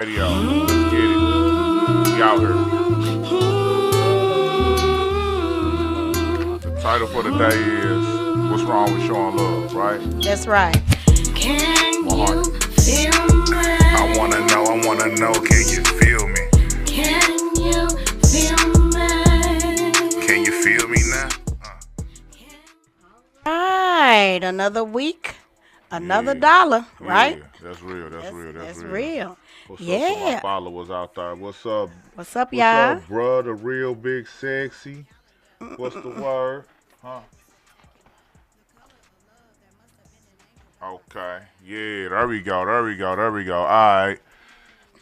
Radio. Let's get it. We out here. The title for the day is What's Wrong with Showing Love, right? That's right. Can you 100. feel I me? wanna know, can you feel me? Can you feel me? Can you feel me now? All right, another week, another Yeah. dollar, right? Yeah, that's real, that's That's real. real. What's up to my Yeah. followers out there? What's up? What's up, What's y'all? up, bruh? The real big sexy. What's the word? Huh? Okay. Yeah, there we go. All right.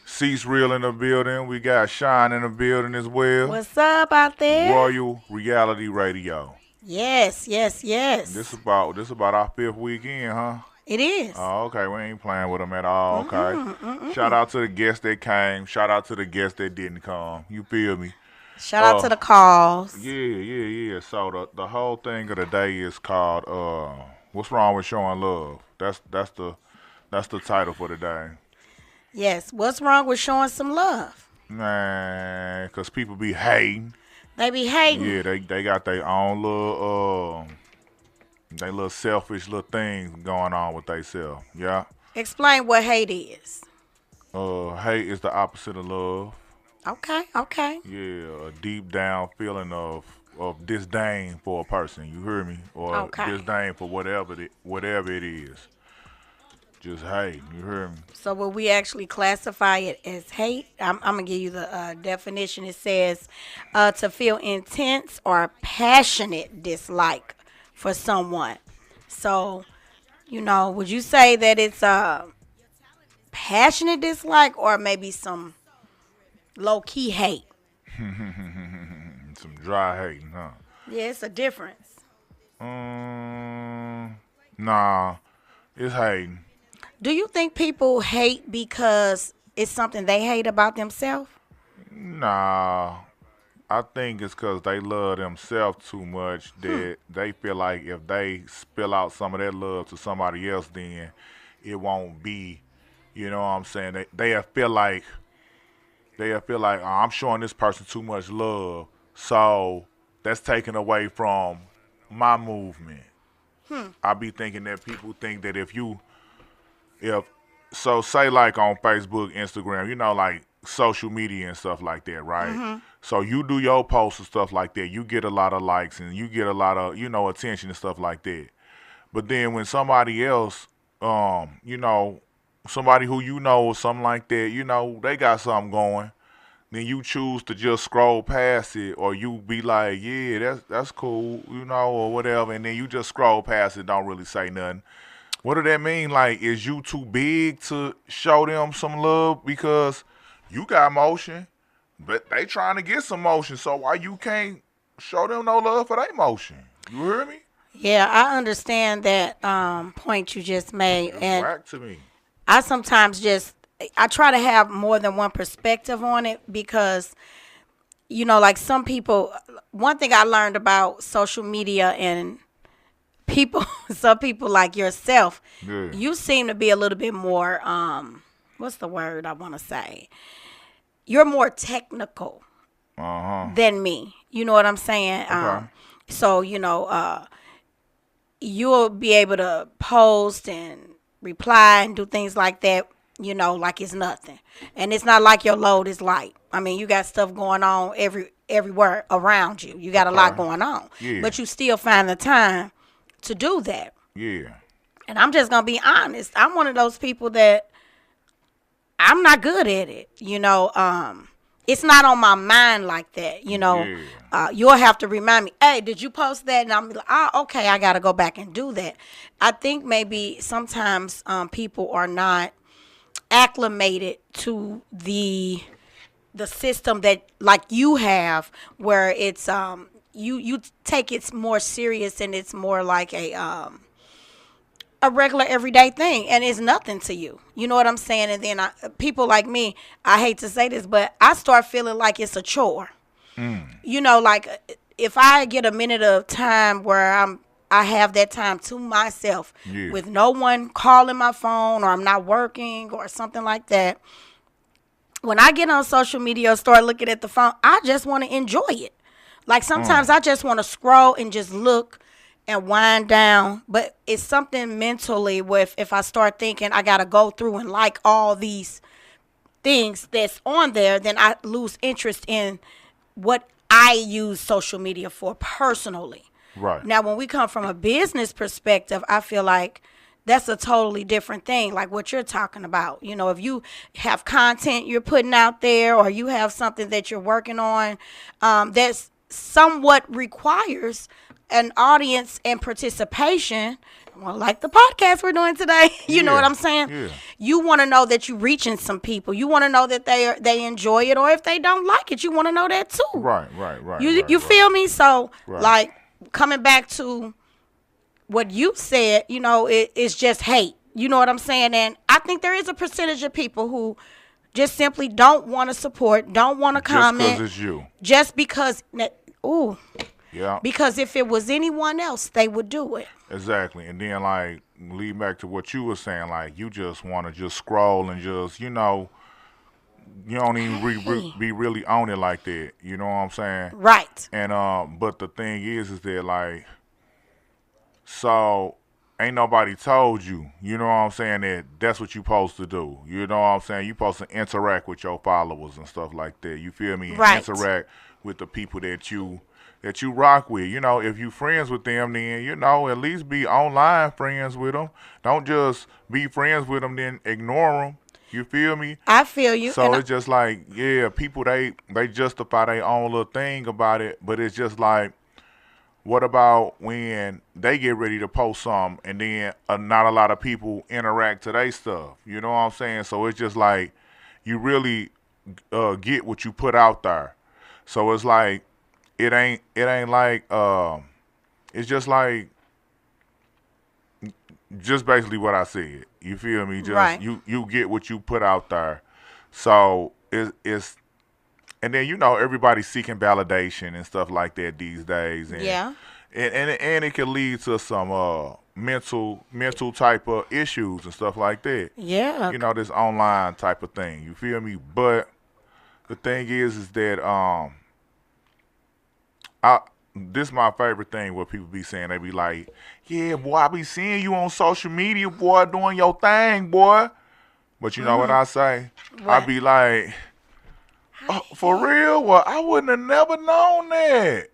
Cease real in the building. We got Shine in the building as well. What's up out there? Royal Reality Radio. Yes. This about our fifth weekend, huh? It is. Oh, okay. We ain't playing with them at all. Okay. Shout out to the guests that came. Shout out to the guests that didn't come. You feel me? Shout out to the calls. Yeah. So the whole thing of the day is called What's Wrong with Showing Love? That's the title for the day. Yes. What's wrong with showing some love? Man, cause people be hating. They be hating. Yeah, they got their own little they little selfish little things going on with theyself. Yeah. Explain what hate is. Hate is the opposite of love. Okay. Yeah, a deep down feeling of disdain for a person. You hear me? Or Okay. disdain for whatever it is. Just hate. You hear me? So will we actually classify it as hate? I'm gonna give you the definition. It says to feel intense or passionate dislike for someone. So, would you say that it's a passionate dislike or maybe some low key hate? Some dry hating, huh? Yeah, it's a difference. Nah, it's hating. Do you think people hate because it's something they hate about themselves? Nah, I think it's because they love themselves too much that they feel like if they spill out some of that love to somebody else, then it won't be, you know what I'm saying? They'll feel like, oh, I'm showing this person too much love, so that's taken away from my movement. I be thinking that people think that if so say like on Facebook, Instagram, like social media and stuff like that, right? So you do your posts and stuff like that, you get a lot of likes and you get a lot of, attention and stuff like that. But then when somebody else, somebody who or something like that, they got something going, then you choose to just scroll past it, or you be like, yeah, that's cool, or whatever, and then you just scroll past it, don't really say nothing. What do that mean? Like, is you too big to show them some love because you got motion, but they trying to get some motion, so why you can't show them no love for their motion? You hear me? Yeah, I understand that point you just made, That's and whack to me. I sometimes I try to have more than one perspective on it because, like some people, one thing I learned about social media and people, some people like yourself, Yeah. you seem to be a little bit more, what's the word I want to say? You're more technical Uh-huh. than me. You know what I'm saying? Okay. So, you'll be able to post and reply and do things like that, like it's nothing. And it's not like your load is light. I mean, you got stuff going on everywhere around you. You got a lot Okay. going on. Yeah. But you still find the time to do that. Yeah. And I'm just going to be honest. I'm one of those people that I'm not good at it. It's not on my mind like that. Yeah. You'll have to remind me, hey, did you post that? And I'm like, oh, okay, I got to go back and do that. I think maybe sometimes people are not acclimated to the system that like you have, where it's you take it more serious and it's more like a regular everyday thing, and it's nothing to you. You know what I'm saying? And then people like me, I hate to say this, but I start feeling like it's a chore. Like if I get a minute of time where I have that time to myself Yeah. with no one calling my phone or I'm not working or something like that, when I get on social media or start looking at the phone, I just want to enjoy it. Like sometimes I just want to scroll and just look and wind down. But it's something mentally with if I start thinking I got to go through and like all these things that's on there, then I lose interest in what I use social media for personally. Right. Now, when we come from a business perspective, I feel like that's a totally different thing, like what you're talking about. You know, if you have content you're putting out there or you have something that you're working on that's somewhat requires an audience and participation, well, like the podcast we're doing today, you know what I'm saying? Yeah. You want to know that you're reaching some people. You want to know that they enjoy it, or if they don't like it, you want to know that too. Right. You feel me? So, Right. like, coming back to what you said, you know, it's just hate. You know what I'm saying? And I think there is a percentage of people who just simply don't want to support, don't want to comment. Just because it's you. Just because, Yeah. because if it was anyone else, they would do it. Exactly. And then, like, lead back to what you were saying, like, you just want to just scroll and just, you know, you don't even be really on it like that. You know what I'm saying? Right. And, but the thing is that, like, so ain't nobody told you, you know what I'm saying, that that's what you supposed to do. You know what I'm saying? You supposed to interact with your followers and stuff like that. You feel me? And Right. interact with the people that you rock with. You know, if you friends with them, then, you know, at least be online friends with them. Don't just be friends with them, then ignore them. You feel me? I feel you. So and it's just like, yeah, people, they justify their own little thing about it, but it's just like, what about when they get ready to post something and then not a lot of people interact to their stuff? You know what I'm saying? So it's just like, you really get what you put out there. So it's like, it ain't like, it's just like, just basically what I said. You feel me? Just Right. you get what you put out there. So it's and then, you know, everybody's seeking validation and stuff like that these days. And, Yeah. And it can lead to some mental type of issues and stuff like that. Yeah. You know, this online type of thing. You feel me? But the thing is that this is my favorite thing what people be saying. They be like, yeah, boy, I be seeing you on social media, boy, doing your thing, boy. But you know what I say? I What? be like, oh, for real? Well, I wouldn't have never known that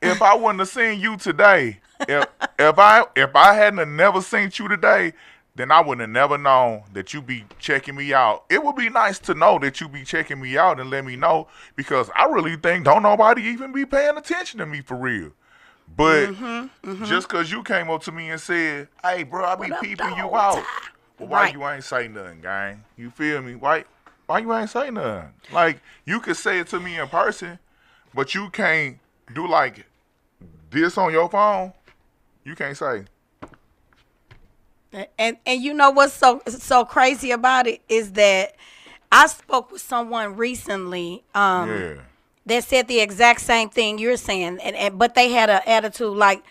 if I wouldn't have seen you today. If I hadn't have never seen you today, then I wouldn't have never known that you be checking me out. It would be nice to know that you be checking me out and let me know, because I really think don't nobody even be paying attention to me for real. But just because you came up to me and said, hey, bro, I be What up, peeping you dog? out. Well, why Right. you ain't say nothing, gang? You feel me? Why you ain't say nothing? Like, you could say it to me in person, but you can't do like this on your phone. You can't say. And you know what's so crazy about it is that I spoke with someone recently Yeah. that said the exact same thing you're saying, but they had an attitude like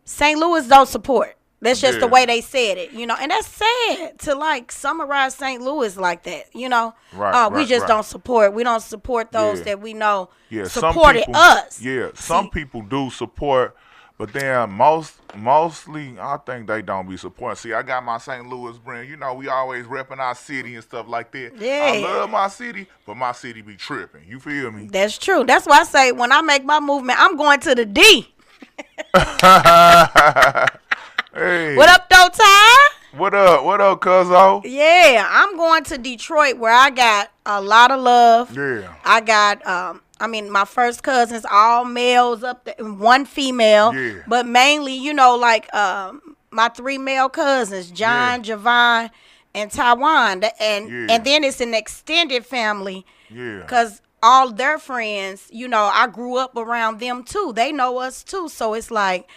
St. Louis don't support. That's just the Yeah. way they said it, you know. And that's sad to like summarize St. Louis like that, you know. Right, We right, just right. don't support. We don't support those Yeah. that we know Yeah, supported some people, us. Yeah, some people do support, but then mostly I think they don't be supporting. See, I got my St. Louis brand. You know, we always repping our city and stuff like that. Yeah. I love my city, but my city be tripping. You feel me? That's true. That's why I say when I make my movement, I'm going to the D. Hey, What up, though, Ty? What up, cuzzo? Yeah, I'm going to Detroit where I got a lot of love. Yeah. I got, my first cousins, all males up there, and one female. Yeah. But mainly, you know, like my 3 male cousins, John, Javon, and Taiwan. And Yeah. then it's an extended family. Yeah. Because all their friends, you know, I grew up around them too. They know us too. So it's like,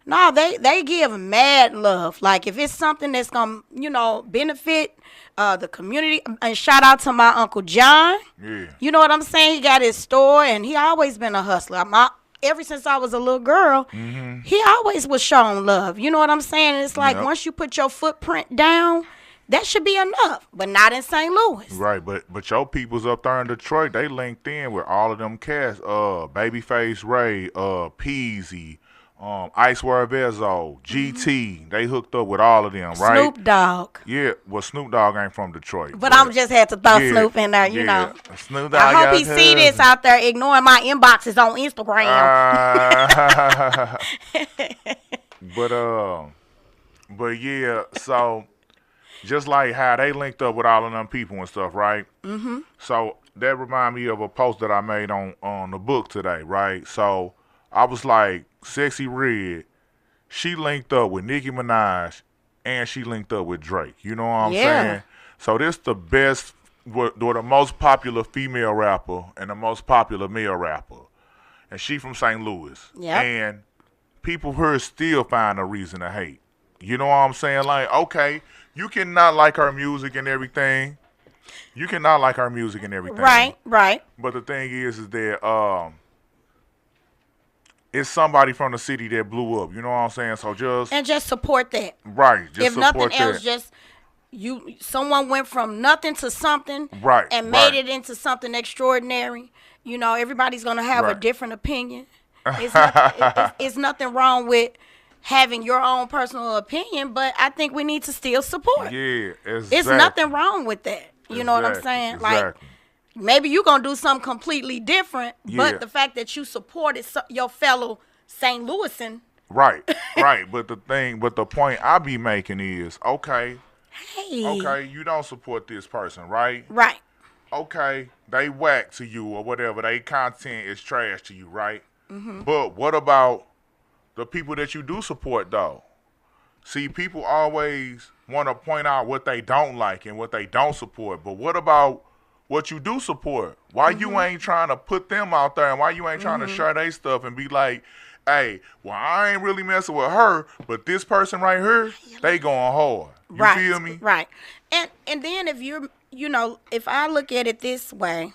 no, they give mad love. Like if it's something that's gonna, you know, benefit the community. And shout out to my Uncle John. Yeah. You know what I'm saying? He got his store and he always been a hustler. Ever since I was a little girl, he always was showing love. You know what I'm saying? It's like Yep. once you put your footprint down, That should be enough, but not in St. Louis. Right, but your people's up there in Detroit, they linked in with all of them cats. Babyface Ray, Peasy, Icewear Vezo, GT. They hooked up with all of them, right? Snoop Dogg. Yeah, well, Snoop Dogg ain't from Detroit. But I'm just had to throw yeah, Snoop in there, you yeah. know. Snoop Dogg I hope got he see this out there ignoring my inboxes on Instagram. But yeah, so just like how they linked up with all of them people and stuff, right? Mm-hmm. So that remind me of a post that I made on the book today, right? So I was like, Sexy Red, she linked up with Nicki Minaj and she linked up with Drake. You know what I'm saying? So this the best, the most popular female rapper and the most popular male rapper. And she from St. Louis. Yep. And people here still find a reason to hate. You know what I'm saying? Like, okay, you cannot like her music and everything. You cannot like her music and everything. Right. But the thing is that it's somebody from the city that blew up. You know what I'm saying? So just support that. Right. Just If support nothing else, that. just someone went from nothing to something, Right, and made right. it into something extraordinary. You know, everybody's gonna have a Right. different opinion. It's nothing wrong with having your own personal opinion, but I think we need to still support. Yeah, exactly. It's nothing wrong with that. You know what I'm saying? Like, Exactly. maybe you're going to do something completely different, Yeah. but the fact that you supported your fellow St. Louisan. Right, right. But the point I be making is, okay, you don't support this person, right? Right. Okay, they whack to you or whatever. They content is trash to you, right? Mm-hmm. But what about the people that you do support, though? See, people always want to point out what they don't like and what they don't support. But what about what you do support? Why you ain't trying to put them out there, and why you ain't trying to share their stuff and be like, hey, well, I ain't really messing with her, but this person right here, they going hard. You feel me? Right. And then if if I look at it this way.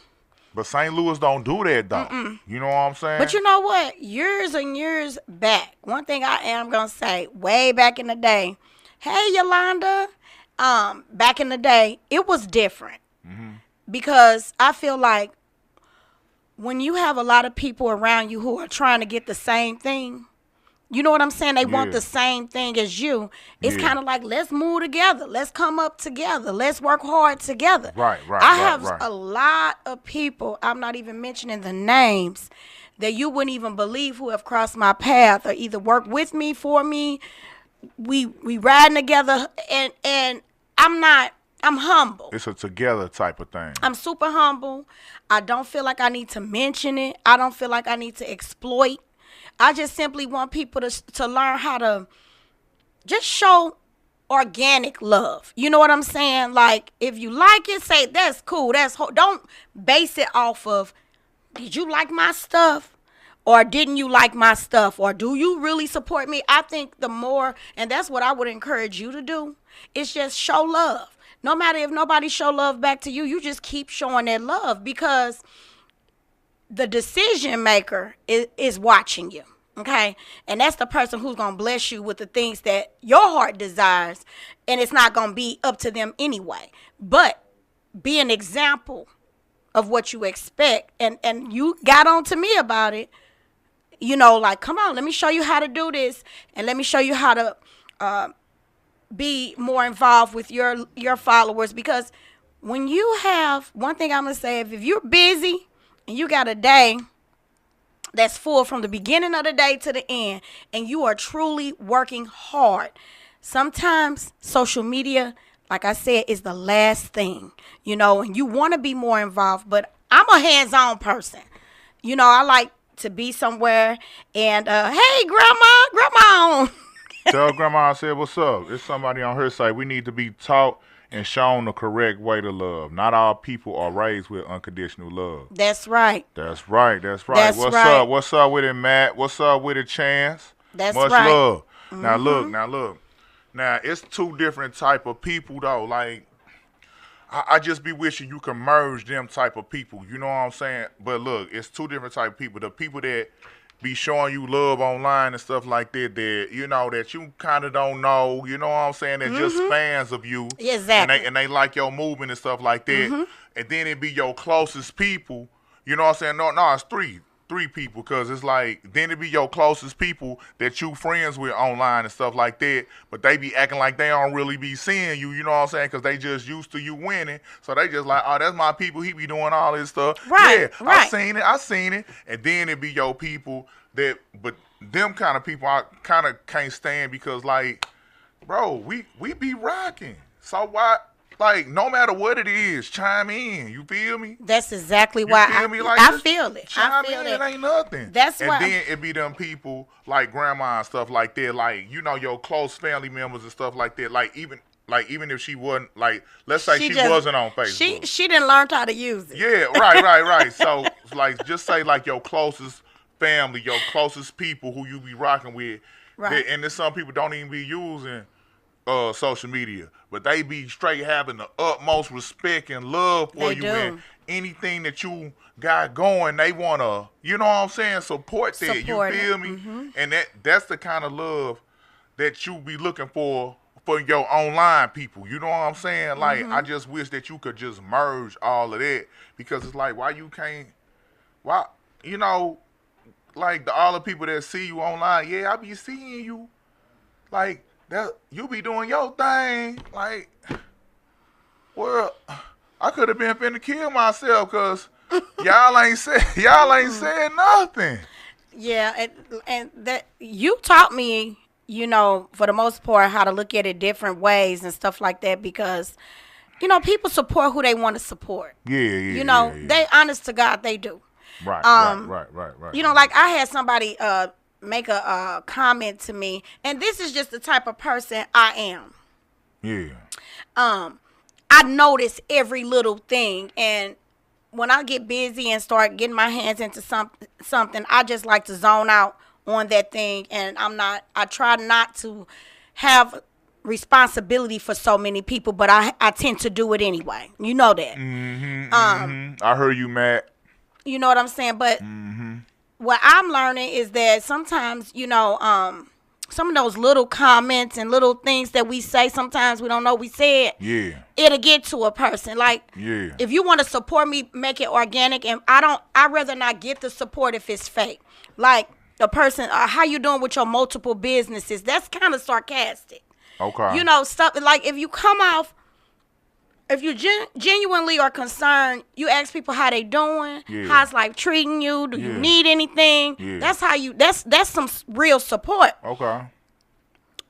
But St. Louis don't do that, though. You know what I'm saying? But you know what? Years and years back, one thing I am going to say, way back in the day, hey, Yolanda, back in the day, it was different. Mm-hmm. Because I feel like when you have a lot of people around you who are trying to get the same thing, you know what I'm saying? They want the same thing as you. It's kind of like, let's move together. Let's come up together. Let's work hard together. Right. I have a lot of people, I'm not even mentioning the names, that you wouldn't even believe who have crossed my path or either worked with me, for me. We riding together, and I'm humble. It's a together type of thing. I'm super humble. I don't feel like I need to mention it. I don't feel like I need to exploit. I just simply want people to learn how to just show organic love. You know what I'm saying? Like, if you like it, say, that's cool. Don't base it off of, did you like my stuff? Or didn't you like my stuff? Or do you really support me? I think the more, and that's what I would encourage you to do, is just show love. No matter if nobody show love back to you, you just keep showing that love, because the decision maker is watching you, okay? And that's the person who's going to bless you with the things that your heart desires, and it's not going to be up to them anyway. But be an example of what you expect, and you got on to me about it, you know, like, come on, let me show you how to do this, and let me show you how to be more involved with your followers. Because when you have, one thing I'm going to say, if you're busy, and you got a day that's full from the beginning of the day to the end, and you are truly working hard, sometimes social media, like I said, is the last thing, you know, and you want to be more involved. But I'm a hands-on person. You know, I like to be somewhere and, hey, grandma. Tell grandma I said, what's up? It's somebody on her side. We need to be taught and shown the correct way to love. Not all people are raised with unconditional love. That's right. That's right. That's What's right. up? What's up with it, Matt? What's up with it, Chance? That's Much right. love. Now look. Now it's two different type of people though. Like I just be wishing you can merge them type of people. You know what I'm saying? But look, it's two different type of people. The people that be showing you love online and stuff like that, that you know that you kind of don't know, you know what I'm saying, that just fans of you, Exactly. and they like your movement and stuff like that, and then it be your closest people, you know what I'm saying? No, it's three people, because it's like then it be your closest people that you friends with online and stuff like that, but they be acting like they don't really be seeing you, you know what I'm saying, because they just used to you winning, so they just like, oh, that's my people, he be doing all this stuff. Right, Yeah, right. I seen it, and then it be your people that, but them kind of people I kind of can't stand, because like, bro, we be rocking, so why? Like, no matter what it is, chime in. You feel me? That's exactly You why feel me? Like, I just feel it. I chime feel in, it. it ain't nothing. That's and why. then it be them people like grandma and stuff like that, like, you know, your close family members and stuff like that. Like even if she wasn't, like, let's say she just- wasn't on Facebook. She didn't learn how to use it. Yeah, right. So like, just say like your closest family, your closest people who you be rocking with. Right. And then some people don't even be using social media, but they be straight having the utmost respect and love for They you, do. and anything that you got going, they wanna, you know what I'm saying, support that. Support You it. feel me? And that's the kind of love that you be looking for your online people. You know what I'm saying? Like, I just wish that you could just merge all of that, because it's like, why you can't? Why, you know, like all the people that see you online? Yeah, I be seeing you. Like, that you be doing your thing, like, well, I could have been finna kill myself, cause y'all ain't said nothing. Yeah, and that you taught me, you know, for the most part, how to look at it different ways and stuff like that, because, you know, people support who they want to support. Yeah. You know, yeah. they honest to God, they do. Right. You know, like I had somebody make a comment to me, and this is just the type of person I am. Yeah. I notice every little thing, and when I get busy and start getting my hands into something, I just like to zone out on that thing, and I try not to have responsibility for so many people, but I tend to do it anyway. You know that. I heard you, Matt. You know what I'm saying? But what I'm learning is that sometimes, you know, some of those little comments and little things that we say, sometimes we don't know we said. Yeah. It'll get to a person. Like, Yeah. if you want to support me, make it organic. And I'd rather not get the support if it's fake. Like, a person, how you doing with your multiple businesses? That's kind of sarcastic. Okay. You know, stuff like if you come off, if you genuinely are concerned, you ask people how they doing, Yeah. how's life treating you, do you Yeah. need anything? Yeah. That's how you. That's some real support. Okay.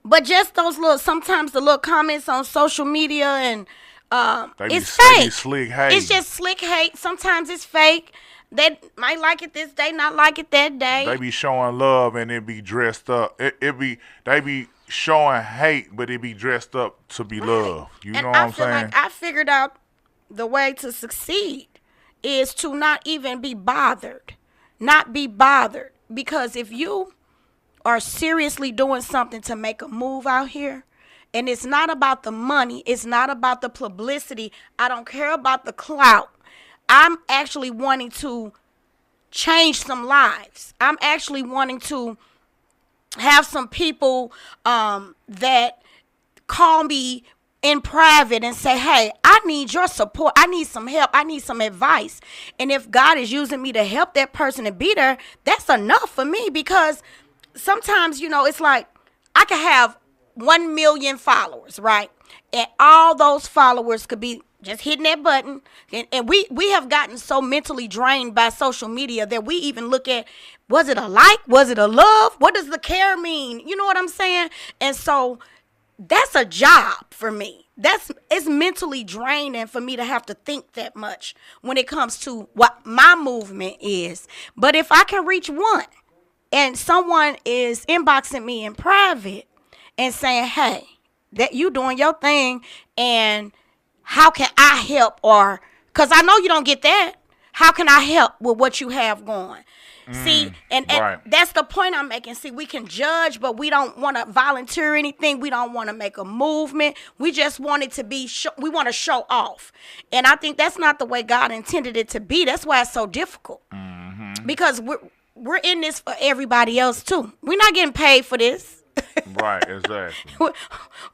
But just those sometimes the little comments on social media and it's They be fake. slick hate. It's just slick hate. Sometimes it's fake. They might like it this day, not like it that day. They be showing love and it be dressed up. They be showing hate, but it be dressed up to be love. You and know what I I'm feel saying? like I figured out the way to succeed is to not even be bothered. Not be bothered. Because if you are seriously doing something to make a move out here, and it's not about the money, it's not about the publicity, I don't care about the clout. I'm actually wanting to change some lives. I'm actually wanting to have some people that call me in private and say, hey, I need your support. I need some help. I need some advice. And if God is using me to help that person and be there, that's enough for me, because sometimes, you know, it's like I could have 1 million followers, right? And all those followers could be just hitting that button. And we have gotten so mentally drained by social media that we even look at, was it a like? Was it a love? What does the care mean? You know what I'm saying? And so that's a job for me. It's mentally draining for me to have to think that much when it comes to what my movement is. But if I can reach one and someone is inboxing me in private and saying, hey, that you doing your thing, and how can I help? Or, because I know you don't get that. How can I help with what you have going? See, and right. that's the point I'm making. See, we can judge, but we don't want to volunteer anything. We don't want to make a movement. We just want it to be, we want to show off. And I think that's not the way God intended it to be. That's why it's so difficult. Because we're in this for everybody else too. We're not getting paid for this. Right, exactly.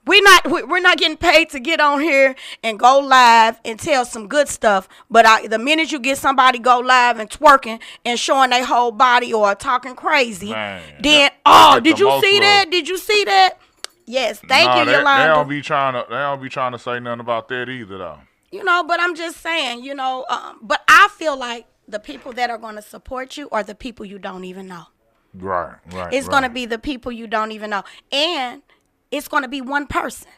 We're not getting paid to get on here and go live and tell some good stuff. But the minute you get somebody go live and twerking and showing their whole body or talking crazy, Man, then get did the you most see love. that? Did you see that? Yes, thank Nah, you, they Yolanda. don't be trying to say nothing about that either though. But I'm just saying, but I feel like the people that are going to support you are the people you don't even know. Right. It's going to be the people you don't even know. And it's going to be one person.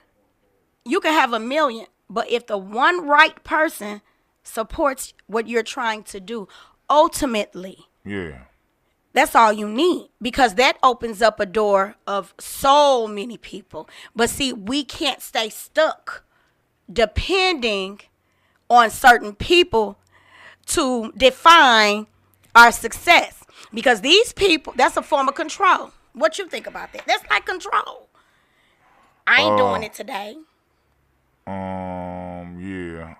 You can have 1,000,000, but if the one right person supports what you're trying to do, ultimately, Yeah. that's all you need, because that opens up a door of so many people. But see, we can't stay stuck depending on certain people to define our success, because these people, that's a form of control. What you think about that? That's like control. I ain't doing it today. Yeah.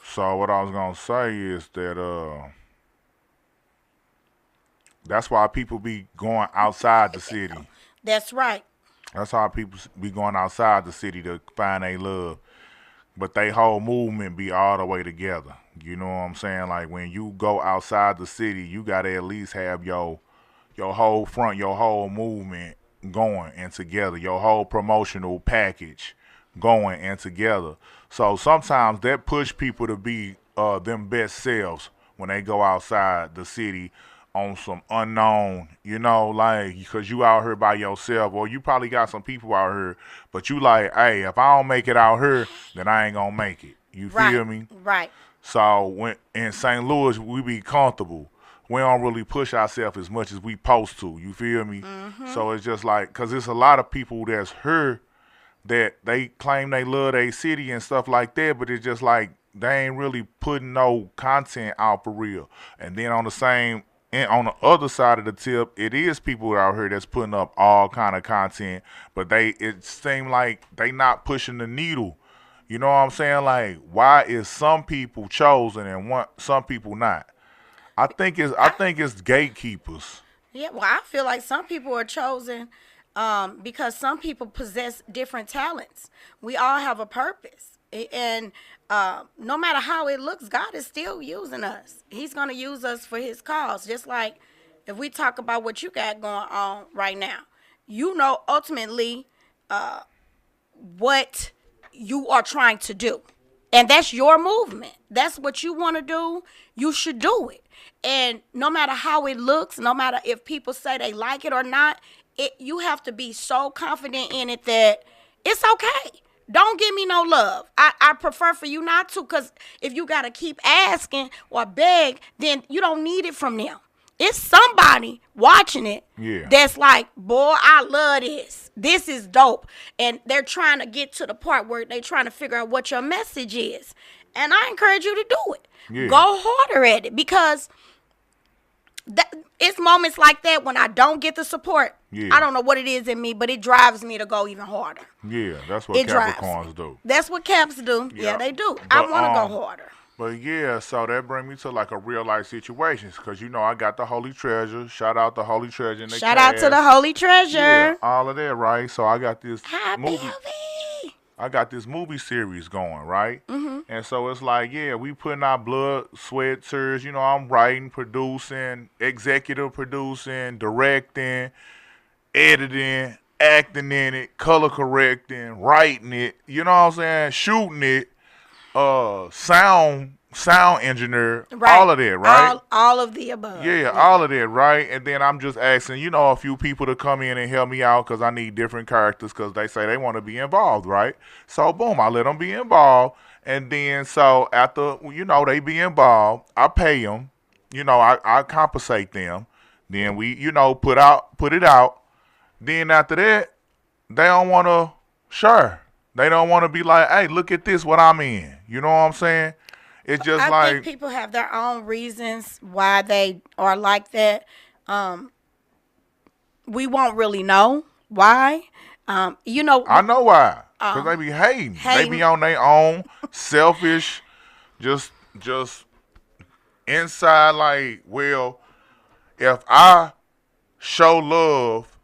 So what I was gonna say is that that's why people be going outside the city. That's right. That's how people be going outside the city to find a love. But they whole movement be all the way together. You know what I'm saying? Like when you go outside the city, you gotta at least have your whole front, your whole movement going and together, your whole promotional package going and together. So sometimes that push people to be them best selves when they go outside the city on some unknown, like, because you out here by yourself, or you probably got some people out here, but you like, hey, if I don't make it out here, then I ain't gonna make it. You feel me? Right. So when in St. Louis, we be comfortable. We don't really push ourselves as much as we supposed to. You feel me? So it's just like, because there's a lot of people that's here that they claim they love their city and stuff like that, but it's just like they ain't really putting no content out for real. And then on the other side of the tip, it is people out here that's putting up all kind of content, but it seems like they not pushing the needle. You know what I'm saying? Like, why is some people chosen and some people not? I think it's gatekeepers. Yeah, well, I feel like some people are chosen because some people possess different talents. We all have a purpose. And no matter how it looks, God is still using us. He's going to use us for his cause. Just like if we talk about what you got going on right now, ultimately what you are trying to do. And that's your movement. That's what you want to do. You should do it. And no matter how it looks, no matter if people say they like it or not, you have to be so confident in it that it's okay. Don't give me no love. I prefer for you not to, because if you got to keep asking or beg, then you don't need it from them. It's somebody watching it that's like, boy, I love this. This is dope. And they're trying to get to the part where they're trying to figure out what your message is. And I encourage you to do it. Yeah. Go harder at it, because it's moments like that when I don't get the support. Yeah. I don't know what it is in me, but it drives me to go even harder. Yeah, that's what Capricorns do. That's what Caps do. Yeah, they do. I want to go harder. But yeah, so that brings me to like a real life situations, because I got the Holy Treasure. Shout out the Holy Treasure. In the Shout out to the Holy Treasure. Yeah, all of that, right? So I got this movie. Baby. I got this movie series going, right? Mm-hmm. And so it's like, we putting our blood, sweat, tears. I'm writing, producing, executive producing, directing, editing, acting in it, color correcting, writing it. You know what I'm saying? Shooting it. Sound engineer, right. All of that, right? All of the above. Yeah, all of that, right? And then I'm just asking, a few people to come in and help me out, because I need different characters, because they say they want to be involved, right? So boom, I let them be involved, and then so after they be involved, I pay them, I compensate them. Then we put it out. Then after that, they don't want to share. They don't want to be like, hey, look at this, what I'm in. You know what I'm saying? It's just I think people have their own reasons why they are like that. We won't really know why. I know why. Because they be hating. They be on their own, selfish, just inside like, well, if I show love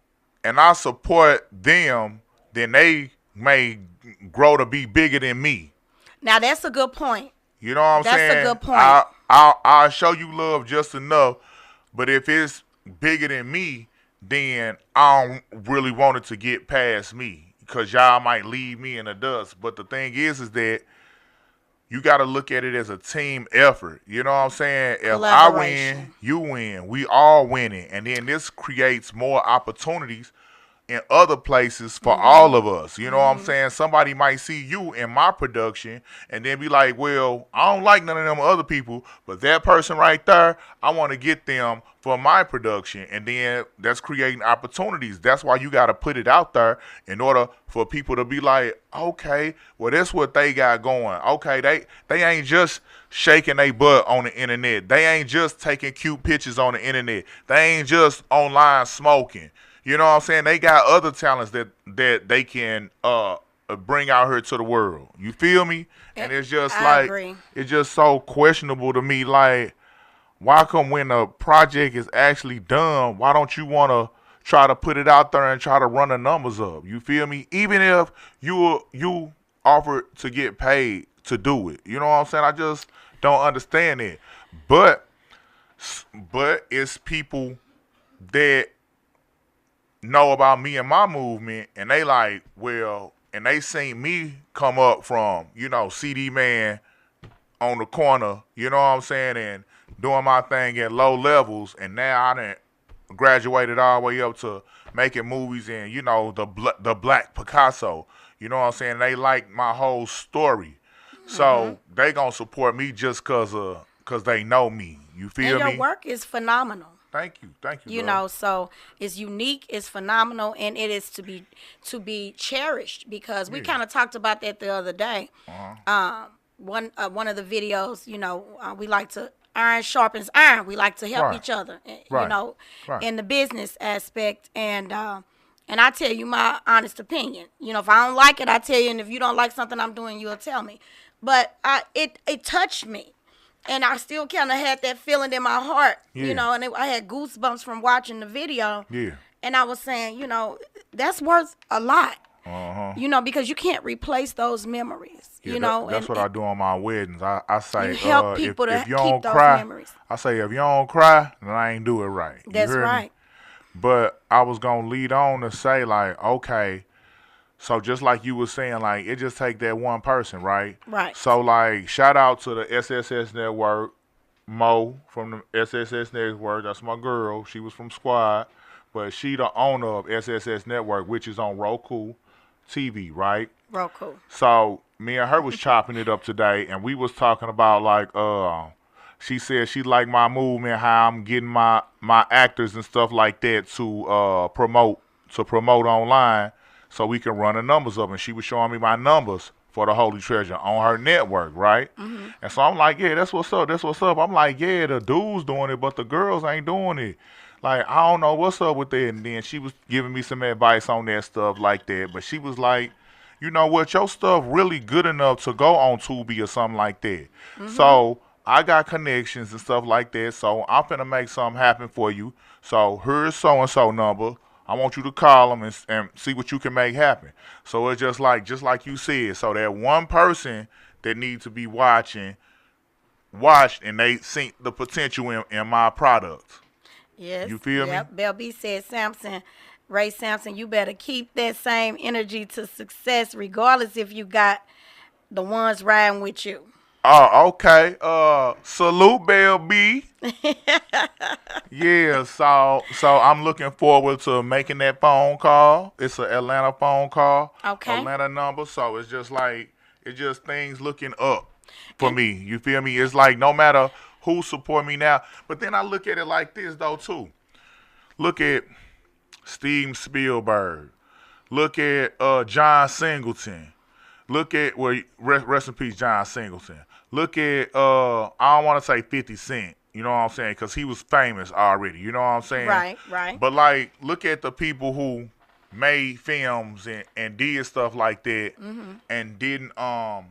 and I support them, then they may grow to be bigger than me. Now that's a good point. You know what I'm That's a saying? good point. I'll show you love just enough, but if it's bigger than me, then I don't really want it to get past me because y'all might leave me in the dust. But the thing is that you got to look at it as a team effort. You know what I'm saying? If I win, Collaboration. you win. We all winning, and then this creates more opportunities in other places for all of us. You know what I'm saying? Somebody might see you in my production and then be like, well, I don't like none of them other people, but that person right there, I want to get them for my production. And then that's creating opportunities. That's why you got to put it out there in order for people to be like, okay, well, that's what they got going. Okay, they ain't just shaking their butt on the internet. They ain't just taking cute pictures on the internet. They ain't just online smoking. You know what I'm saying? They got other talents that they can bring out here to the world. You feel me? And it's just I like agree. it's just so questionable to me. Like, why come when a project is actually done, why don't you want to try to put it out there and try to run the numbers up? You feel me? Even if you offer to get paid to do it, you know what I'm saying? I just don't understand it. But it's people that know about me and my movement, and they like, well, and they seen me come up from, CD Man on the corner, you know what I'm saying, and doing my thing at low levels, and now I done graduated all the way up to making movies and, the Black Picasso, you know what I'm saying, they like my whole story. So they gonna support me just cause they know me. You And feel your me? work is phenomenal. Thank you, You love. know, so it's unique, it's phenomenal, and it is to be cherished because we Yeah. kind of talked about that the other day. Uh-huh. One of the videos, we like to iron sharpens iron. We like to help Right. each other, Right. Right. in the business aspect. And I tell you my honest opinion. If I don't like it, I tell you, and if you don't like something I'm doing, you'll tell me. But it touched me. And I still kind of had that feeling in my heart, Yeah. and I had goosebumps from watching the video. Yeah. And I was saying, that's worth a lot, Uh-huh. because you can't replace those memories, Yeah, that's and, what I do on my weddings. I you say, help if people to if you keep don't those cry, memories. I say if you don't cry, then I ain't do it right. You That's hear me? right. But I was gonna lead on to say like, okay, so just like you were saying, like it just take that one person, right? Right. So like, shout out to the SSS Network, Mo from the SSS Network. That's my girl. She was from Squad, but she the owner of SSS Network, which is on Roku TV, right? Roku. So me and her was chopping it up today, and we was talking about like she said she liked my movement, how I'm getting my actors and stuff like that to promote online, so we can run the numbers up. And she was showing me my numbers for the Holy Treasure on her network, right? And so I'm like, yeah, that's what's up. That's what's up. I'm like, yeah, the dudes doing it, but the girls ain't doing it. Like, I don't know what's up with that. And then she was giving me some advice on that stuff like that. But she was like, you know what, your stuff really good enough to go on Tubi or something like that. So I got connections and stuff like that. So I'm finna make something happen for you. So here's so and so number. I want you to call them and see what you can make happen. So it's just like you said. So that one person that needs to be watched, and they see the potential in my products. Yes. You feel me? Yep. Bell B said, Ray Sampson, you better keep that same energy to success, regardless if you got the ones riding with you. Oh, okay. Salute, Bell B. Yeah, so I'm looking forward to making that phone call. It's an Atlanta phone call, Okay. Atlanta number. So it's just things looking up for me. You feel me? It's like no matter who support me now, but then I look at it like this though too. Look at Steven Spielberg. Look at John Singleton. Look at rest in peace, John Singleton. Look at I don't want to say 50 Cent. You know what I'm saying? Because he was famous already. You know what I'm saying? Right, right. But like, look at the people who made films and did stuff like that, and didn't and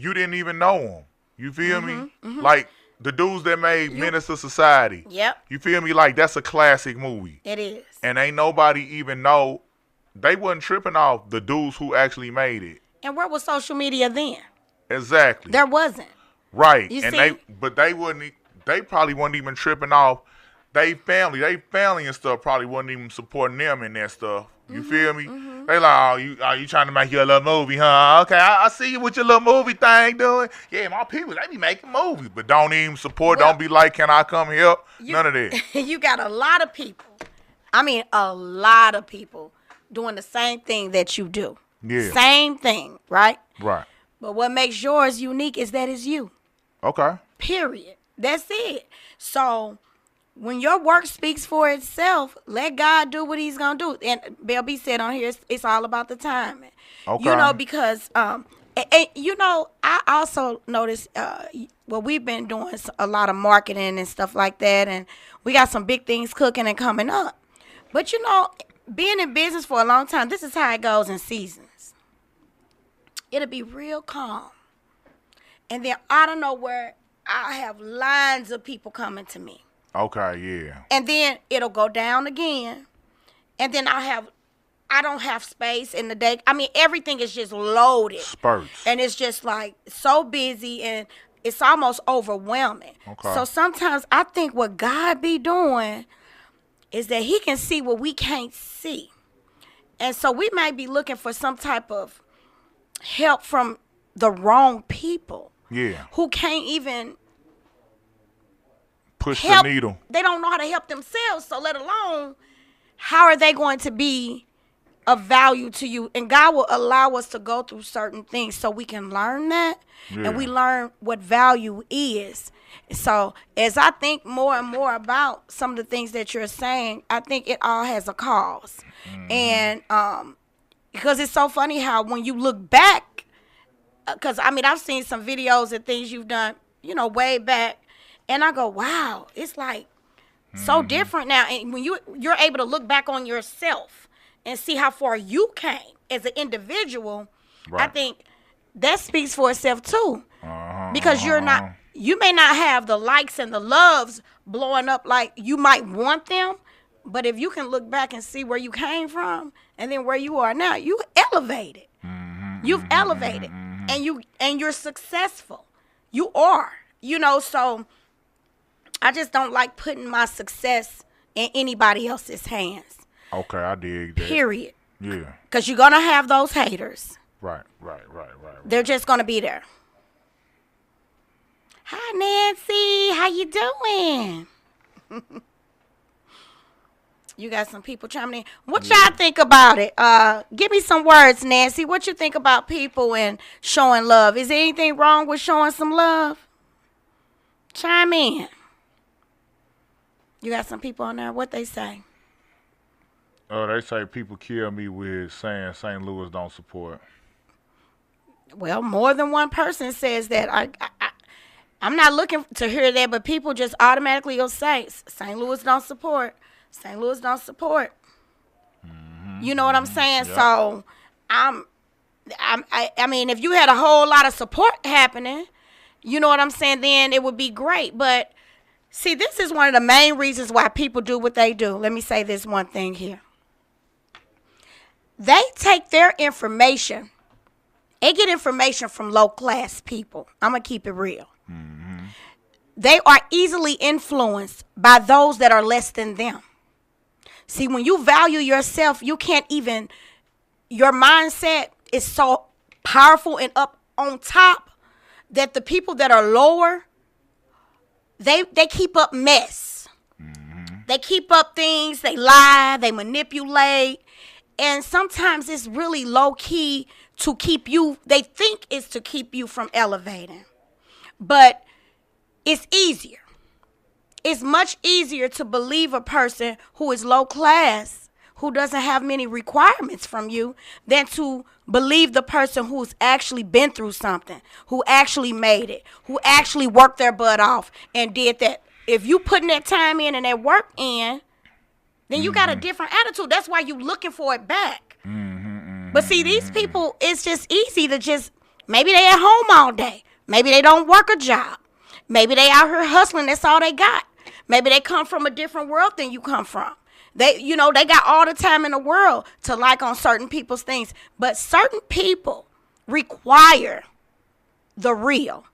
you didn't even know them. You feel me? Like The dudes that made Menace to Society. Yep. You feel me? Like, that's a classic movie. It is. And ain't nobody even know. They wasn't tripping off the dudes who actually made it. And where was social media then? Exactly. There wasn't. Right. You and see? they probably wasn't even tripping off they family and stuff probably wasn't even supporting them in that stuff. You feel me? They like, you trying to make your little movie, huh? Okay, I see you with your little movie thing doing. Yeah, my people, they be making movies, but don't even support. Well, don't be like, can I come help? None of that. You got a lot of people. I mean, a lot of people doing the same thing that you do. Yeah. Same thing, right? Right. But what makes yours unique is that it's you. Okay. Period. That's it. So when your work speaks for itself, let God do what he's going to do. And Bell B said on here, it's all about the timing. Okay. You know, because, you know, I also noticed, we've been doing a lot of marketing and stuff like that. And we got some big things cooking and coming up. But, you know, being in business for a long time, this is how it goes in seasons. It'll be real calm. And then out of nowhere, I have lines of people coming to me. Okay, yeah. And then it'll go down again. And then I don't have space in the day. I mean, everything is just loaded. Spurts. And it's just like so busy and it's almost overwhelming. Okay. So sometimes I think what God be doing is that he can see what we can't see. And so we might be looking for some type of help from the wrong people. Yeah. Who can't even Push help. the needle. They don't know how to help themselves, so let alone how are they going to be of value to you. And God will allow us to go through certain things so we can learn that. Yeah. And we learn what value is. So as I think more and more about some of the things that you're saying, I think it all has a cause. And because it's so funny how when you look back, because I mean, I've seen some videos and things you've done, you know, way back. And I go, wow, it's like so different now. And when you're able to look back on yourself and see how far you came as an individual, Right. I think that speaks for itself too. Because you may not have the likes and the loves blowing up like you might want them, but if you can look back and see where you came from and then where you are now, you elevated. You've elevated, and you're successful. You are, you know. So I just don't like putting my success in anybody else's hands. Okay, I dig that. Period. Yeah. Because you're gonna have those haters. Right. They're just gonna be there. Hi, Nancy. How you doing? You got some people chiming in. What y'all think about it? Give me some words, Nancy. What you think about people and showing love? Is there anything wrong with showing some love? Chime in. You got some people on there. What they say? Oh, they say people kill me with saying St. Louis don't support. Well, more than one person says that. I'm not looking to hear that, but people just automatically will say St. Louis don't support. St. Louis don't support. You know what I'm saying? Yep. So I mean, if you had a whole lot of support happening, you know what I'm saying, then it would be great. But see, this is one of the main reasons why people do what they do. Let me say this one thing here. They take their information. They get information from low-class people. I'm going to keep it real. They are easily influenced by those that are less than them. See, when you value yourself, you can't even, your mindset is so powerful and up on top that the people that are lower, they keep up mess. They keep up things, they lie, they manipulate. And sometimes it's really low key to keep you, they think it's to keep you from elevating. But it's easier. It's much easier to believe a person who is low class, who doesn't have many requirements from you, than to believe the person who's actually been through something, who actually made it, who actually worked their butt off and did that. If you putting that time in and that work in, then you got a different attitude. That's why you looking for it back. But see, these people, it's just easy to just, maybe they at home all day. Maybe they don't work a job. Maybe they out here hustling. That's all they got. Maybe they come from a different world than you come from. They got all the time in the world to like on certain people's things. But certain people require the real.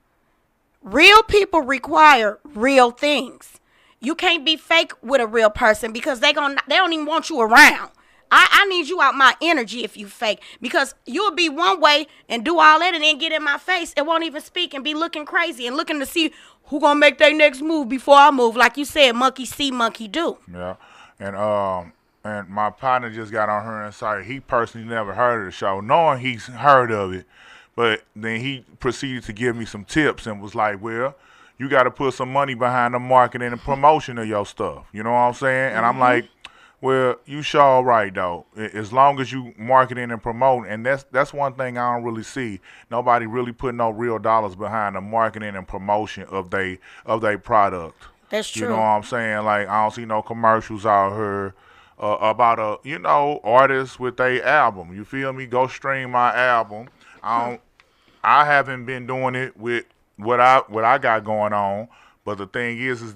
Real people require real things. You can't be fake with a real person because they don't even want you around. I need you out my energy if you fake, because you'll be one way and do all that and then get in my face and won't even speak and be looking crazy and looking to see who gonna make their next move before I move. Like you said, monkey see, monkey do. Yeah, and my partner just got on her and said he personally never heard of the show, knowing he's heard of it, but then he proceeded to give me some tips and was like, well, you got to put some money behind the marketing and promotion of your stuff. You know what I'm saying? And I'm like, well, you sure right though. As long as you marketing and promoting, and that's one thing I don't really see. Nobody really putting no real dollars behind the marketing and promotion of they product. That's true. You know what I'm saying? Like I don't see no commercials out here about artists with their album. You feel me? Go stream my album. I haven't been doing it with what I got going on, but the thing is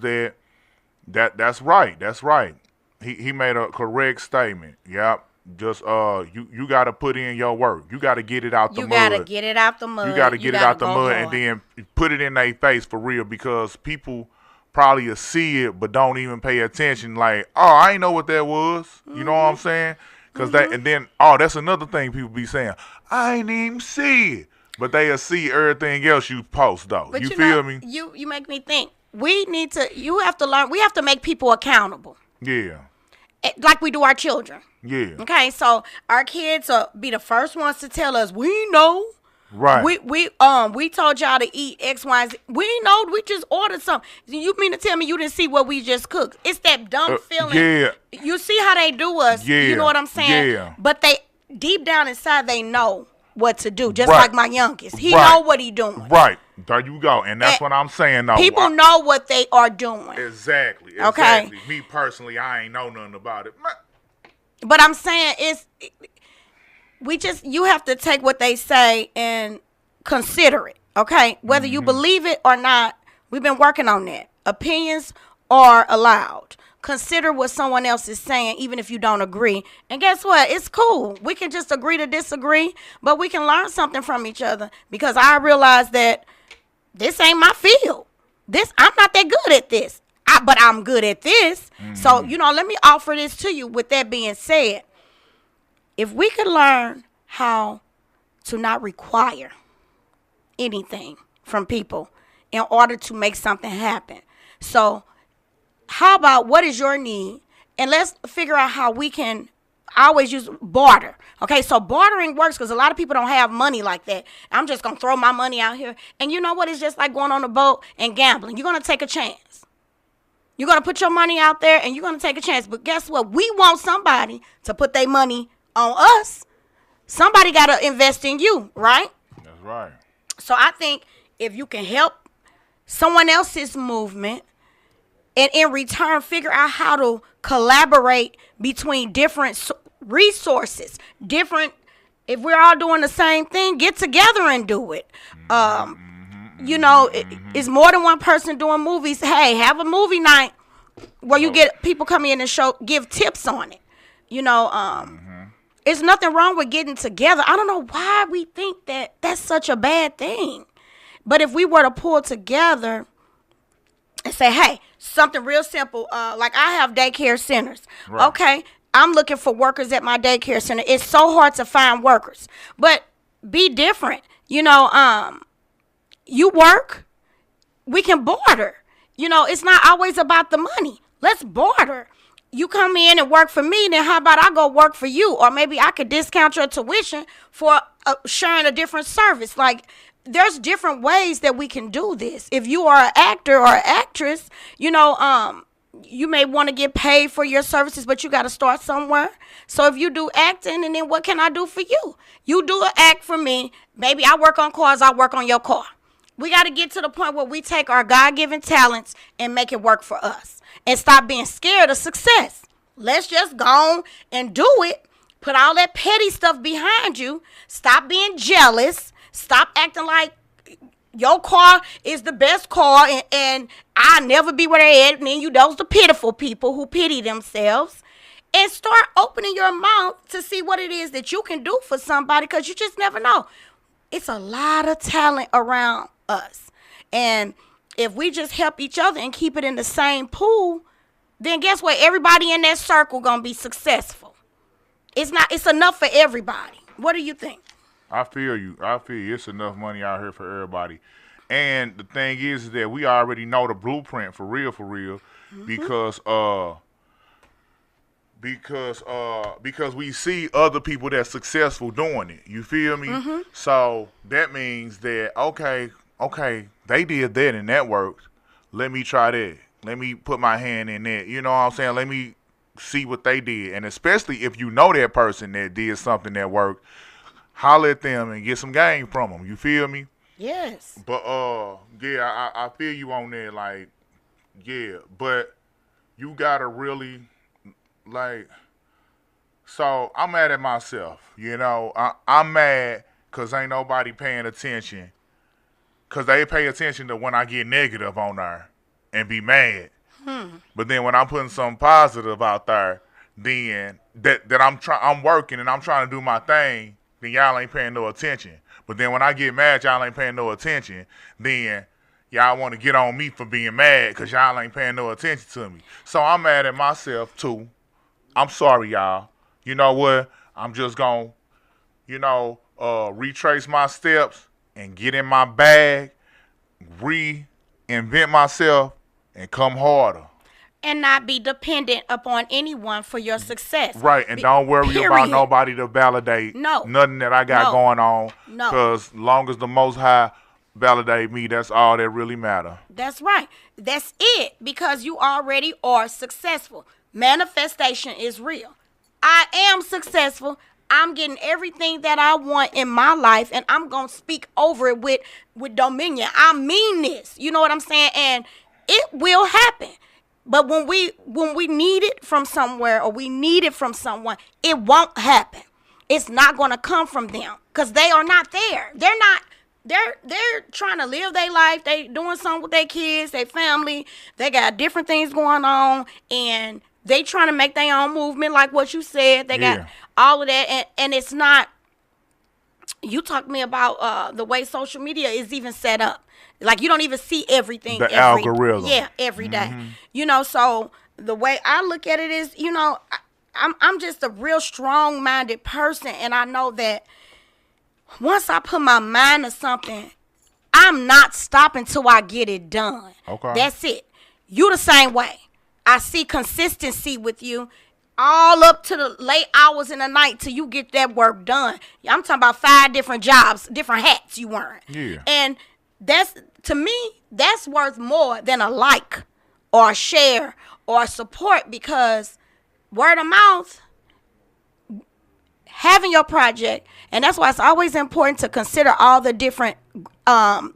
that's right. That's right. He made a correct statement. Yep. Just you got to put in your work. You got to get it out the mud. You got to get it out the mud. You got to get it out the mud and then put it in their face for real, because people probably will see it but don't even pay attention. Like, oh, I ain't know what that was. You know what I'm saying? Because that's another thing people be saying. I ain't even see it, but they'll see everything else you post though. But you feel me? You make me think. You have to learn. We have to make people accountable. Yeah. Like we do our children. Yeah. Okay, so our kids will be the first ones to tell us, we know. Right. We told y'all to eat X, Y, Z. We know, we just ordered something. You mean to tell me you didn't see what we just cooked? It's that dumb feeling. Yeah. You see how they do us. Yeah. You know what I'm saying? Yeah. But they deep down inside they know what to do. Just Right. like my youngest. He Right. know what he doing. Right. There you go. And that's what I'm saying though. People know what they are doing. Exactly. Okay. Me personally, I ain't know nothing about it. But I'm saying you have to take what they say and consider it, okay? Whether you believe it or not, we've been working on that. Opinions are allowed. Consider what someone else is saying, even if you don't agree. And guess what? It's cool. We can just agree to disagree, but we can learn something from each other, because I realize that this ain't my field. I'm not that good at this. But I'm good at this. So, let me offer this to you. With that being said, if we could learn how to not require anything from people in order to make something happen. So, how about what is your need? And let's figure out how we can always use barter. Okay, so bartering works because a lot of people don't have money like that. I'm just going to throw my money out here. And you know what? It's just like going on a boat and gambling. You're going to take a chance. You're going to put your money out there and you're going to take a chance. But guess what? We want somebody to put their money on us. Somebody got to invest in you, right? That's right. So I think if you can help someone else's movement and in return figure out how to collaborate between different resources, if we're all doing the same thing, get together and do it. It's more than one person doing movies. Hey, have a movie night where you get people come in and give tips on it. There's nothing wrong with getting together. I don't know why we think that that's such a bad thing. But if we were to pull together and say, hey, something real simple, like I have daycare centers. Right. Okay, I'm looking for workers at my daycare center. It's so hard to find workers. But be different. You work, we can barter. It's not always about the money. Let's barter. You come in and work for me, then how about I go work for you? Or maybe I could discount your tuition for sharing a different service. Like, there's different ways that we can do this. If you are an actor or an actress, you may want to get paid for your services, but you got to start somewhere. So if you do acting, and then what can I do for you? You do an act for me. Maybe I work on cars, I work on your car. We got to get to the point where we take our God-given talents and make it work for us. And stop being scared of success. Let's just go on and do it. Put all that petty stuff behind you. Stop being jealous. Stop acting like your car is the best car, and I'll never be where they at. And then those the pitiful people who pity themselves. And start opening your mouth to see what it is that you can do for somebody, because you just never know. It's a lot of talent around us. And if we just help each other and keep it in the same pool, then guess what? Everybody in that circle gonna be successful. It's enough for everybody. What do you think? I feel you. I feel you. It's enough money out here for everybody. And the thing is that we already know the blueprint for real, because because we see other people that's successful doing it. You feel me? So that means that okay, they did that and that worked. Let me try that. Let me put my hand in that. You know what I'm saying? Let me see what they did. And especially if you know that person that did something that worked, holler at them and get some game from them. You feel me? Yes. But yeah, I feel you on that. Like, yeah, but you gotta really like. So I'm mad at myself. You know, I'm mad because ain't nobody paying attention. Because they pay attention to when I get negative on there and be mad. But then when I'm putting something positive out there, then that I'm working and I'm trying to do my thing, then y'all ain't paying no attention. But then when I get mad, y'all ain't paying no attention. Then y'all want to get on me for being mad because y'all ain't paying no attention to me. So I'm mad at myself too. I'm sorry, y'all. You know what? I'm just going to, retrace my steps and get in my bag, reinvent myself, and come harder. And not be dependent upon anyone for your success. Right, and don't worry about nobody to validate nothing that I got going on. No. Because long as the Most High validate me, that's all that really matter. That's right. That's it. Because you already are successful. Manifestation is real. I am successful. I'm getting everything that I want in my life, and I'm going to speak over it with dominion. I mean this. You know what I'm saying? And it will happen. But when we need it from somewhere, or we need it from someone, it won't happen. It's not going to come from them because they are not there. They're not. They're trying to live their life. They doing something with their kids, their family. They got different things going on, and they trying to make their own movement, like what you said. They got all of that, and it's not. You talked to me about the way social media is even set up. Like, you don't even see everything. The algorithm. Yeah, every day. So the way I look at it is, I'm just a real strong-minded person, and I know that once I put my mind to something, I'm not stopping till I get it done. Okay. That's it. You the same way. I see consistency with you all up to the late hours in the night till you get that work done. I'm talking about 5 different jobs, different hats you wearing. Yeah. And to me, that's worth more than a like or a share or a support, because word of mouth, having your project, and that's why it's always important to consider all the different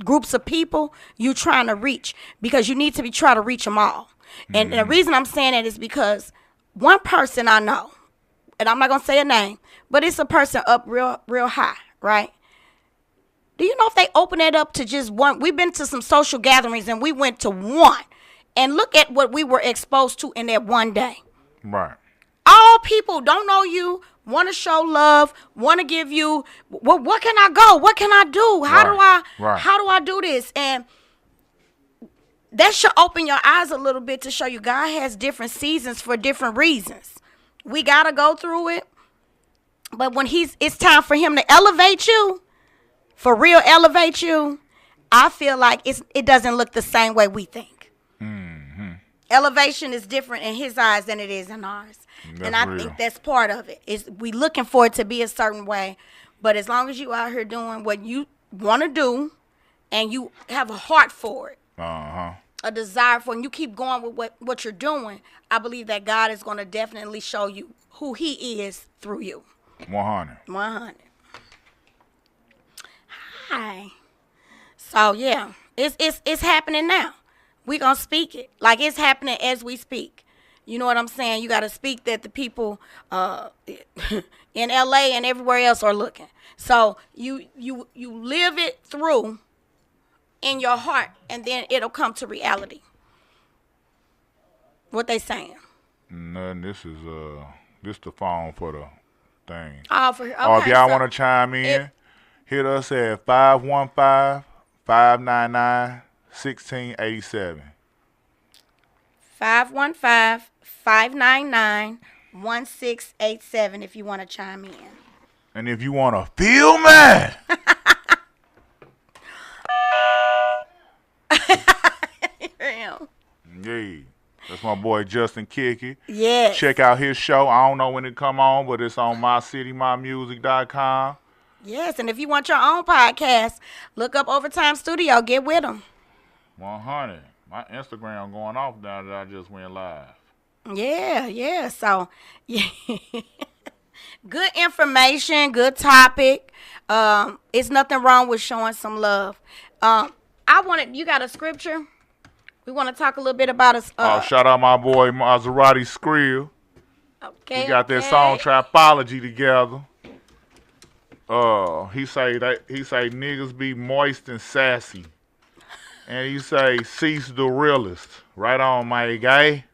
groups of people you trying to reach, because you need to try to reach them all. And the reason I'm saying that is because one person I know, and I'm not going to say a name, but it's a person up real high, right? Do you know if they open it up to just one? We've been to some social gatherings and we went to one, and look at what we were exposed to in that one day. Right. All people don't know you, want to show love, want to give you, what can I go? What can I do? How do I do this? And that should open your eyes a little bit to show you God has different seasons for different reasons. We got to go through it. But when it's time for him to elevate you, for real elevate you, I feel like it doesn't look the same way we think. Elevation is different in his eyes than it is in ours. And I think that's part of it. We looking for it to be a certain way. But as long as you out here doing what you want to do and you have a heart for it, a desire for it, and you keep going with what you're doing, I believe that God is going to definitely show you who he is through you. 100. 100. Hi. So, yeah, it's happening now. We're going to speak it. Like, it's happening as we speak. You know what I'm saying? You got to speak that the people in L.A. and everywhere else are looking. So you live it through in your heart, and then it'll come to reality. What they saying? Nothing. This the phone for the thing. Oh, for Or if okay. y'all So want to chime it in, hit us at 515-599-1687. 515-599-1687 if you want to chime in. And if you want to feel me, Yeah. yeah, that's my boy Justin Kicky. Yes. Check out his show. I don't know when it come on, but it's on mycitymymusic.com. Yes, and if you want your own podcast, look up Overtime Studio. Get with them. 100. My Instagram going off now that I just went live. Yeah, yeah. So, yeah. Good information, good topic. It's nothing wrong with showing some love. You got a scripture? We want to talk a little bit about us. Shout out my boy Maserati Skrill. Okay. We got that song Trapology together. He say niggas be moist and sassy. And he say cease the realest. Right on, my guy.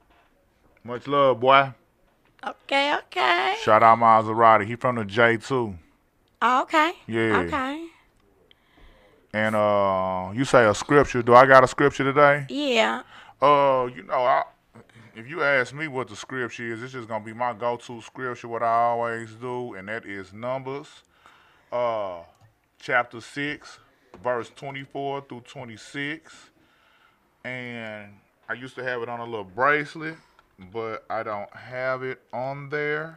Much love, boy. Okay, okay. Shout out Maserati. He from the J2. Oh, okay. Yeah. Okay. And you say a scripture. Do I got a scripture today? Yeah. If you ask me what the scripture is, it's just gonna be my go-to scripture, what I always do, and that is Numbers, chapter 6, verse 24 through 26. And I used to have it on a little bracelet, but I don't have it on there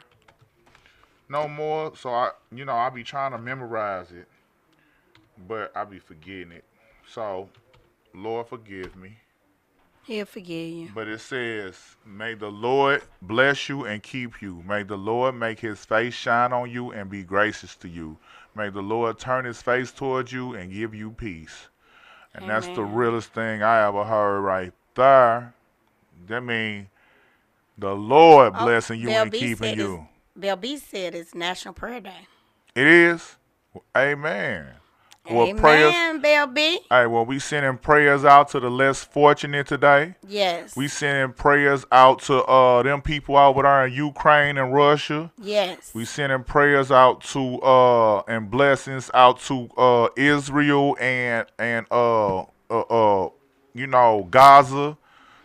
no more. So I be trying to memorize it, but I be forgetting it. So, Lord forgive me. He'll forgive you. But it says, may the Lord bless you and keep you. May the Lord make his face shine on you and be gracious to you. May the Lord turn his face towards you and give you peace. And Amen. that's the realest thing I ever heard right there. That means the Lord blessing you and keeping you. Bell B said it's National Prayer Day. It is? Amen. Well, Amen, Bell B. Hey, well, we sending prayers out to the less fortunate today. Yes. We sending prayers out to them people over there in Ukraine and Russia. Yes. We sending prayers out to and blessings out to Israel and Gaza,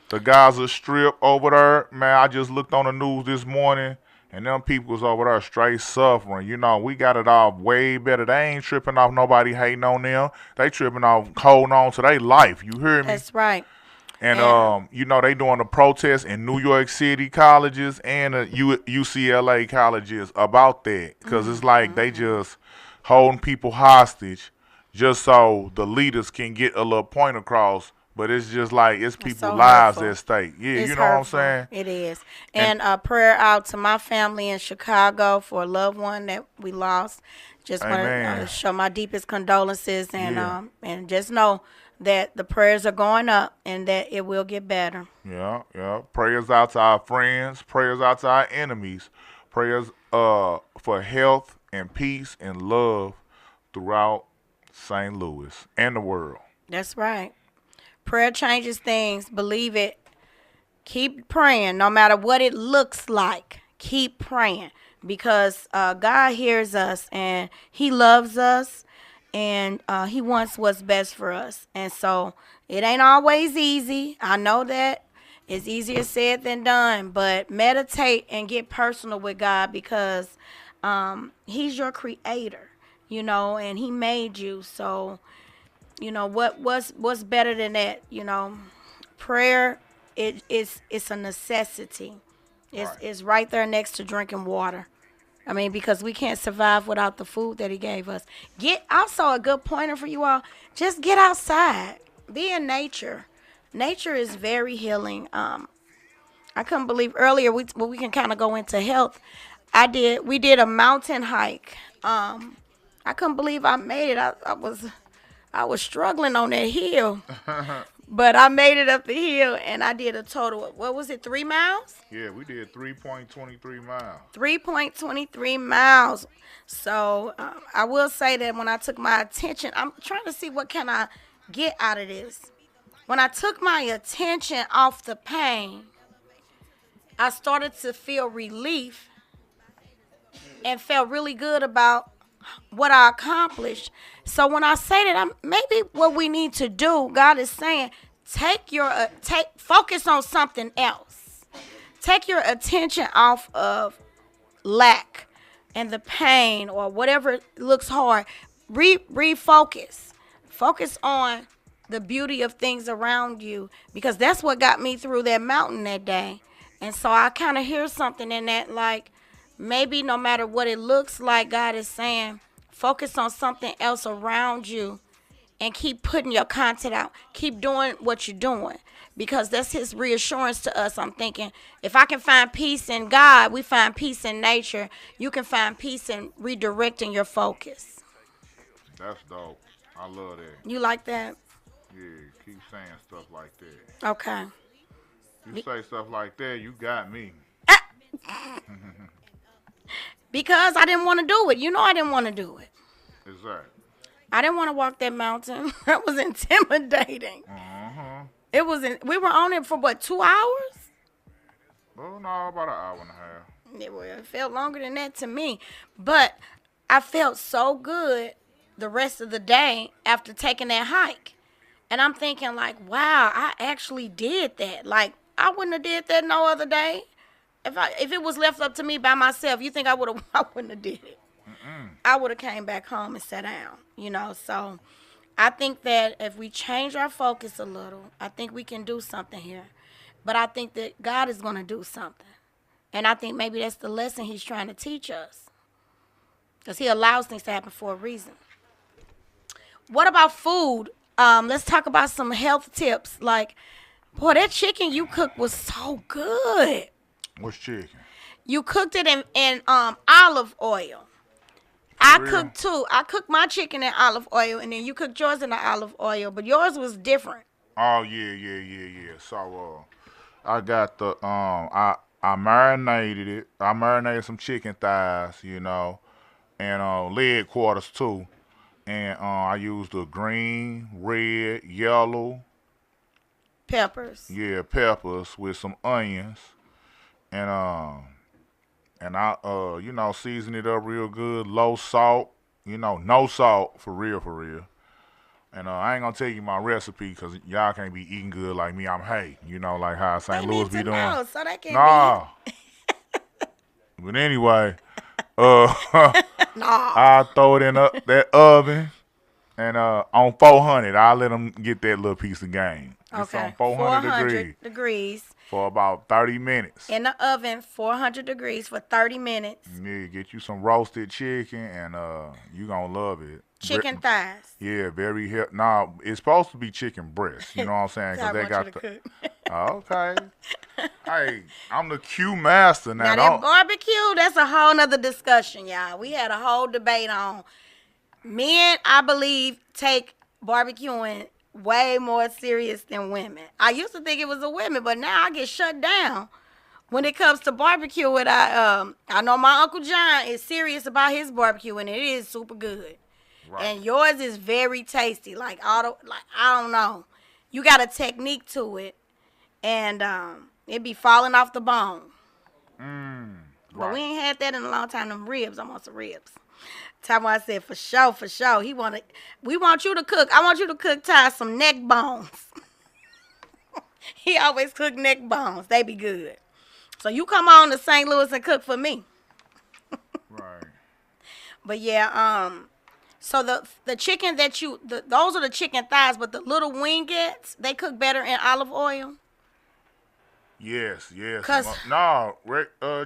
the Gaza Strip over there. Man, I just looked on the news this morning. And them people's over there straight suffering. We got it off way better. They ain't tripping off nobody hating on them. They tripping off holding on to their life. You hear me? That's right. And, they doing the protests in New York City colleges and UCLA colleges about that. Because it's like they just holding people hostage just so the leaders can get a little point across. But it's just like it's people's lives at stake. Yeah, it's you know hurtful. what I'm saying? It is. And a prayer out to my family in Chicago for a loved one that we lost. Just want to show my deepest condolences and just know that the prayers are going up and that it will get better. Yeah. Prayers out to our friends. Prayers out to our enemies. Prayers for health and peace and love throughout St. Louis and the world. That's right. Prayer changes things. Believe it. Keep praying no matter what it looks like. Keep praying because God hears us and he loves us and he wants what's best for us. And so it ain't always easy. I know that. It's easier said than done. But meditate and get personal with God because he's your creator, and he made you. So what's better than that? Prayer it's a necessity. It's right there next to drinking water. I mean, because we can't survive without the food that he gave us. Get also a good pointer for you all. Just get outside. Be in nature. Nature is very healing. I couldn't believe earlier we can kind of go into health. We did a mountain hike. I couldn't believe I made it. I was struggling on that hill, but I made it up the hill, and I did a total of, 3 miles? Yeah, we did 3.23 miles. 3.23 miles. So I will say that when I took my attention, I'm trying to see what can I get out of this. When I took my attention off the pain, I started to feel relief and felt really good about what I accomplished. So when I say that, maybe what we need to do, God is saying, take focus on something else. Take your attention off of lack and the pain or whatever looks hard. Refocus. Focus on the beauty of things around you, because that's what got me through that mountain that day. And so I kind of hear something in that, like maybe no matter what it looks like, God is saying focus on something else around you and keep putting your content out. Keep doing what you're doing, because that's his reassurance to us. I'm thinking, if I can find peace in God, we find peace in nature. You can find peace in redirecting your focus. That's dope. I love that. You like that? Yeah, keep saying stuff like that. Okay. You say stuff like that, you got me. Because I didn't want to do it. You know I didn't want to do it. Exactly. I didn't want to walk that mountain. That was intimidating. Uh-huh. We were on it for what, 2 hours? Oh, no, about an hour and a half. It felt longer than that to me. But I felt so good the rest of the day after taking that hike. And I'm thinking like, wow, I actually did that. Like, I wouldn't have did that no other day. If it was left up to me by myself, you think I wouldn't have did it. I would have came back home and sat down, So I think that if we change our focus a little, I think we can do something here. But I think that God is going to do something. And I think maybe that's the lesson he's trying to teach us. Because he allows things to happen for a reason. What about food? Let's talk about some health tips. Like, boy, that chicken you cooked was so good. What's chicken? You cooked it in olive oil. I Real? cooked too. I cooked my chicken in olive oil, and then you cooked yours in the olive oil. But yours was different. Oh, yeah. So, I got the, I marinated it. I marinated some chicken thighs, and leg quarters too. And I used the green, red, yellow, Peppers. yeah, peppers with some onions, and I season it up real good, low salt, no salt for real. And I ain't gonna tell you my recipe because y'all can't be eating good like me. I'm like how They St. Louis need be to doing. know, so they can Nah. But anyway, uh, Nah. I throw it in that oven. And on 400, I'll let them get that little piece of game. It's Okay. on 400 degrees. for about 30 minutes. In the oven, 400 degrees for 30 minutes. Yeah, get you some roasted chicken, and you going to love it. Chicken thighs. Yeah, very healthy. Nah, it's supposed to be chicken breast. You know what I'm saying? I Because they want got you to the. cook. Okay. Hey, I'm the Q master now. Now that barbecue, that's a whole nother discussion, y'all. We had a whole debate on. Men, I believe, take barbecuing way more serious than women. I used to think it was the women, but now I get shut down when it comes to barbecue. And I know my Uncle John is serious about his barbecue, and it is super good. Right. And yours is very tasty. Like I don't know, you got a technique to it, and it be falling off the bone. But we ain't had that in a long time. Them ribs, I want some ribs. Time I said for sure. We want you to cook. I want you to cook Ty some neck bones. He always cook neck bones. They be good. So you come on to St. Louis and cook for me. Right. But yeah, so the chicken that those are the chicken thighs, but the little wingettes, they cook better in olive oil. Yes. 'Cause- No,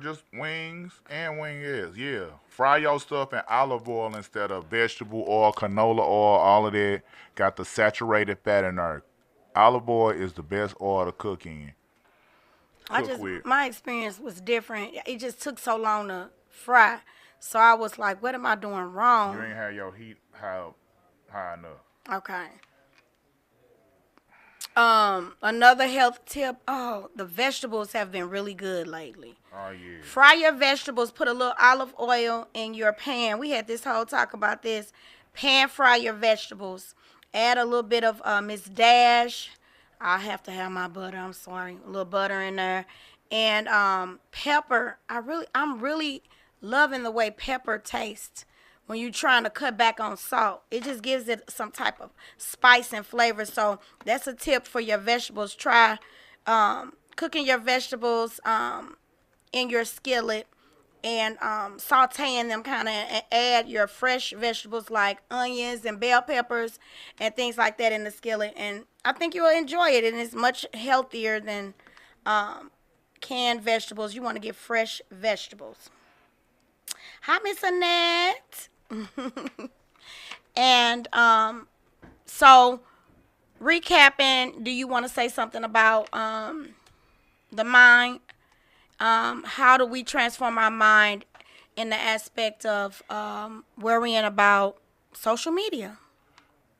just wings and wingettes. Yeah. Fry your stuff in olive oil instead of vegetable oil, canola oil, all of that. Got the saturated fat in there. Olive oil is the best oil to cook in. With. My experience was different. It just took so long to fry. So I was like, what am I doing wrong? You ain't have your heat high enough. Okay. Another health tip. Oh, the vegetables have been really good lately. Oh, yeah. Fry your vegetables. Put a little olive oil in your pan. We had this whole talk about this. Pan fry your vegetables. Add a little bit of Miss Dash. I have to have my butter. I'm sorry, a little butter in there, and pepper. I'm really loving the way pepper tastes when you're trying to cut back on salt. It just gives it some type of spice and flavor. So that's a tip for your vegetables. Try cooking your vegetables in your skillet and sauteing them kind of, and add your fresh vegetables like onions and bell peppers and things like that in the skillet, and I think you'll enjoy it, and it's much healthier than canned vegetables. You want to get fresh vegetables. Hi, Miss Annette. And so recapping, do you want to say something about the mind? How do we transform our mind in the aspect of worrying about social media?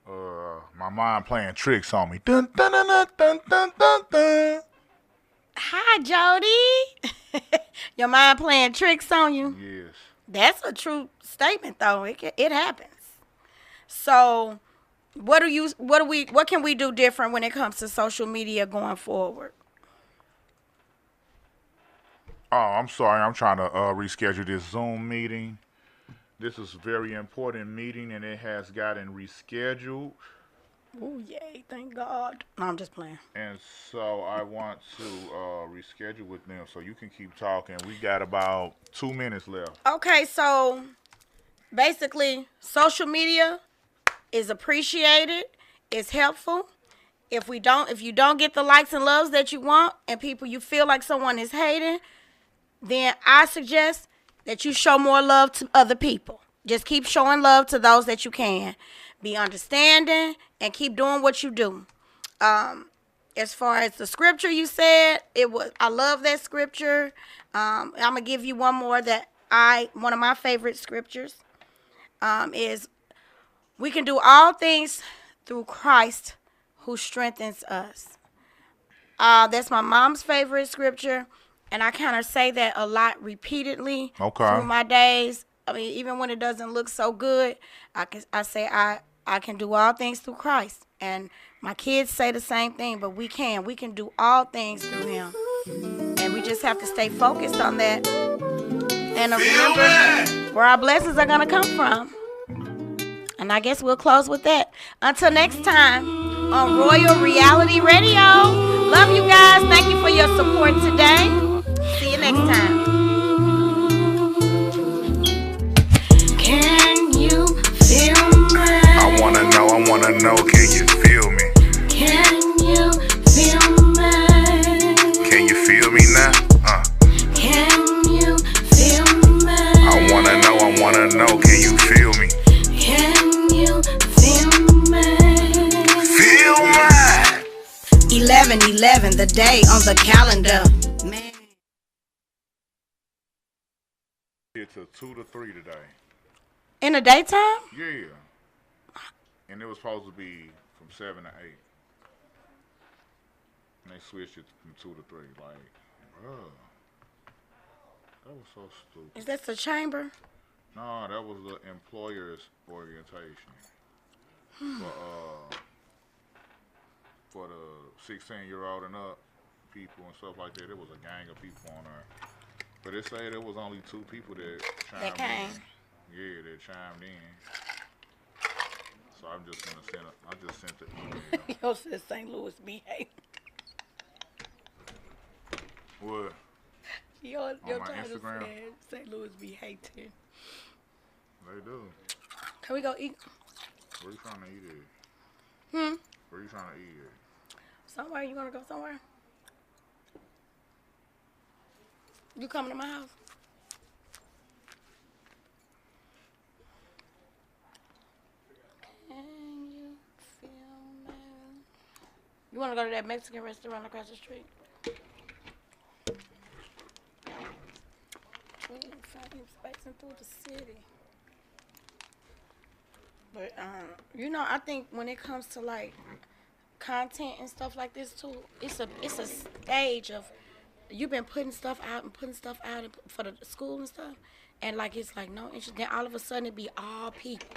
My mind playing tricks on me. Dun, dun, dun, dun, dun, dun, dun, dun. Hi, Jody. Your mind playing tricks on you? Yes. That's a true statement, though. It happens. So, what can we do different when it comes to social media going forward? Oh, I'm sorry. I'm trying to reschedule this Zoom meeting. This is a very important meeting, and it has gotten rescheduled. Oh, yay. Thank God. No, I'm just playing. And so I want to reschedule with them so you can keep talking. We got about 2 minutes left. Okay, so basically, social media is appreciated. It's helpful. If you don't get the likes and loves that you want, and people you feel like someone is hating, then I suggest that you show more love to other people. Just keep showing love to those that you can. Be understanding and keep doing what you do. As far as the scripture you said, I love that scripture. I'm gonna give you one more one of my favorite scriptures is we can do all things through Christ who strengthens us. That's my mom's favorite scripture. And I kind of say that a lot repeatedly through my days. I mean, even when it doesn't look so good, I say I can do all things through Christ. And my kids say the same thing, but we can do all things through him. And we just have to stay focused on that. And remember where our blessings are going to come from. And I guess we'll close with that. Until next time on Royal Reality Radio. Love you guys. Thank you for your support today. See you next time. Can you feel me? I wanna know, can you feel me? Can you feel me? Can you feel me now? Can you feel me? I wanna know, can you feel me? Can you feel me? Feel me! 11/11, the day on the calendar. Man. It's a 2 to 3 today. In the daytime? Yeah. And it was supposed to be from 7 to 8. And they switched it from 2 to 3. Like, bruh. That was so stupid. Is that the chamber? No, that was the employer's orientation. For the 16-year-old and up people and stuff like that, it was a gang of people on there. But it said there was only 2 people that chimed in. Yeah, that chimed in. So I'm just gonna sent the email. Yo said St. Louis be hating. What? Your On my title Instagram? said St. Louis be hating. They do. Can we go eat? Where you trying to eat at? Where you trying to eat at? Somewhere. You want to go somewhere? You coming to my house? Can you feel me? You want to go to that Mexican restaurant across the street? Spacing through the city. But I think when it comes to like content and stuff like this too, it's a stage of you've been putting stuff out for the school and stuff, and like it's like no interest. Then all of a sudden it be all people.